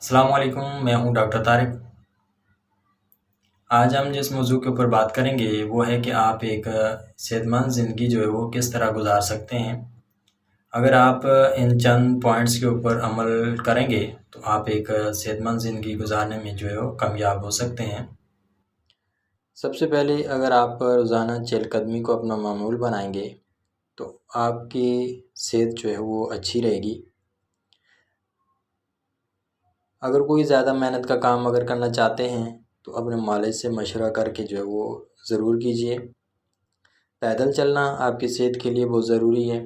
السلام علیکم، میں ہوں ڈاکٹر طارق۔ آج ہم جس موضوع کے اوپر بات کریں گے وہ ہے کہ آپ ایک صحت مند زندگی جو ہے وہ کس طرح گزار سکتے ہیں۔ اگر آپ ان چند پوائنٹس کے اوپر عمل کریں گے تو آپ ایک صحت مند زندگی گزارنے میں جو ہے وہ کامیاب ہو سکتے ہیں۔ سب سے پہلے اگر آپ روزانہ چہل قدمی کو اپنا معمول بنائیں گے تو آپ کی صحت جو ہے وہ اچھی رہے گی۔ اگر کوئی زیادہ محنت کا کام اگر کرنا چاہتے ہیں تو اپنے مالج سے مشورہ کر کے جو ہے وہ ضرور کیجیے۔ پیدل چلنا آپ کی صحت کے لیے بہت ضروری ہے۔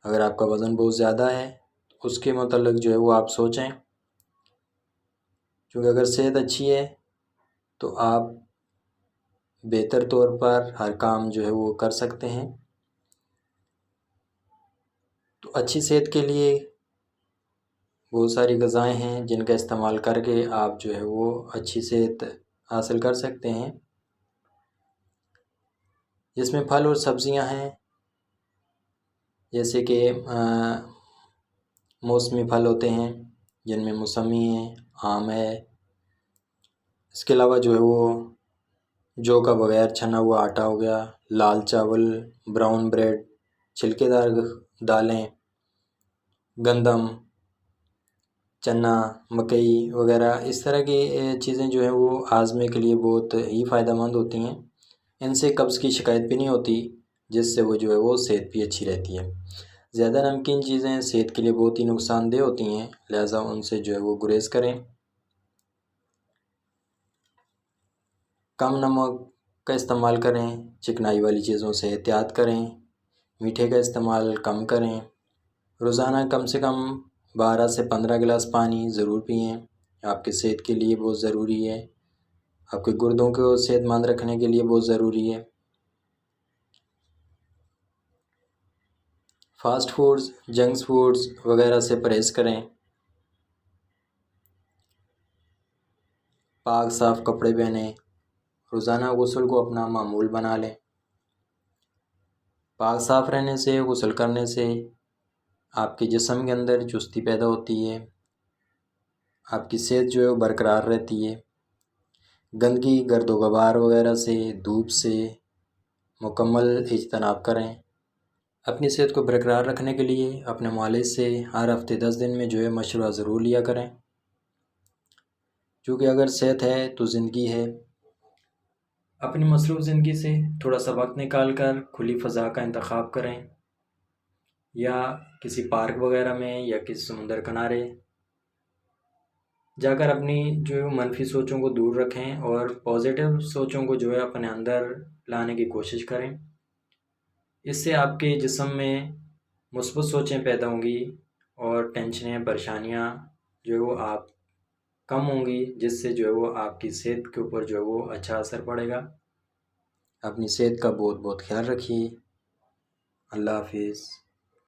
اگر آپ کا وزن بہت زیادہ ہے تو اس کے متعلق جو ہے وہ آپ سوچیں، کیونکہ اگر صحت اچھی ہے تو آپ بہتر طور پر ہر کام جو ہے وہ کر سکتے ہیں۔ تو اچھی صحت کے لیے بہت ساری غذائیں ہیں جن کا استعمال کر کے آپ جو ہے وہ اچھی صحت حاصل کر سکتے ہیں، جس میں پھل اور سبزیاں ہیں، جیسے کہ موسمی پھل ہوتے ہیں جن میں موسمی ہے، آم ہے۔ اس کے علاوہ جو ہے وہ جو کا بغیر چھنا ہوا آٹا ہو گیا، لال چاول، براؤن بریڈ، چھلکے دار دالیں، گندم، چنا، مکئی وغیرہ اس طرح کی چیزیں جو ہیں وہ ہاضمے کے لیے بہت ہی فائدہ مند ہوتی ہیں۔ ان سے قبض کی شکایت بھی نہیں ہوتی، جس سے وہ جو ہے وہ صحت بھی اچھی رہتی ہے۔ زیادہ نمکین چیزیں صحت کے لیے بہت ہی نقصان دہ ہوتی ہیں، لہٰذا ان سے جو ہے وہ گریز کریں۔ کم نمک کا استعمال کریں، چکنائی والی چیزوں سے احتیاط کریں، میٹھے کا استعمال کم کریں۔ روزانہ کم سے کم 12 سے 15 گلاس پانی ضرور پئیں، آپ کی صحت کے لیے بہت ضروری ہے، آپ کے گردوں کو صحت مند رکھنے کے لیے بہت ضروری ہے۔ فاسٹ فوڈز، جنکس فوڈز وغیرہ سے پرہیز کریں۔ پاک صاف کپڑے پہنیں، روزانہ غسل کو اپنا معمول بنا لیں۔ پاک صاف رہنے سے، غسل کرنے سے آپ کے جسم کے اندر چستی پیدا ہوتی ہے، آپ کی صحت جو ہے وہ برقرار رہتی ہے۔ گندگی، گرد و غبار وغیرہ سے، دھوپ سے مکمل اجتناب کریں۔ اپنی صحت کو برقرار رکھنے کے لیے اپنے معالج سے ہر ہفتے 10 دن میں جو ہے مشورہ ضرور لیا کریں، کیونکہ اگر صحت ہے تو زندگی ہے۔ اپنی مصروف زندگی سے تھوڑا سا وقت نکال کر کھلی فضا کا انتخاب کریں، یا کسی پارک وغیرہ میں یا کسی سمندر کنارے جا کر اپنی جو ہے منفی سوچوں کو دور رکھیں اور پازیٹیو سوچوں کو جو ہے اپنے اندر لانے کی کوشش کریں۔ اس سے آپ کے جسم میں مثبت سوچیں پیدا ہوں گی اور ٹینشنیں، پریشانیاں جو ہے وہ آپ کم ہوں گی، جس سے جو ہے وہ آپ کی صحت کے اوپر جو ہے وہ اچھا اثر پڑے گا۔ اپنی صحت کا بہت بہت خیال رکھیے۔ اللہ حافظ۔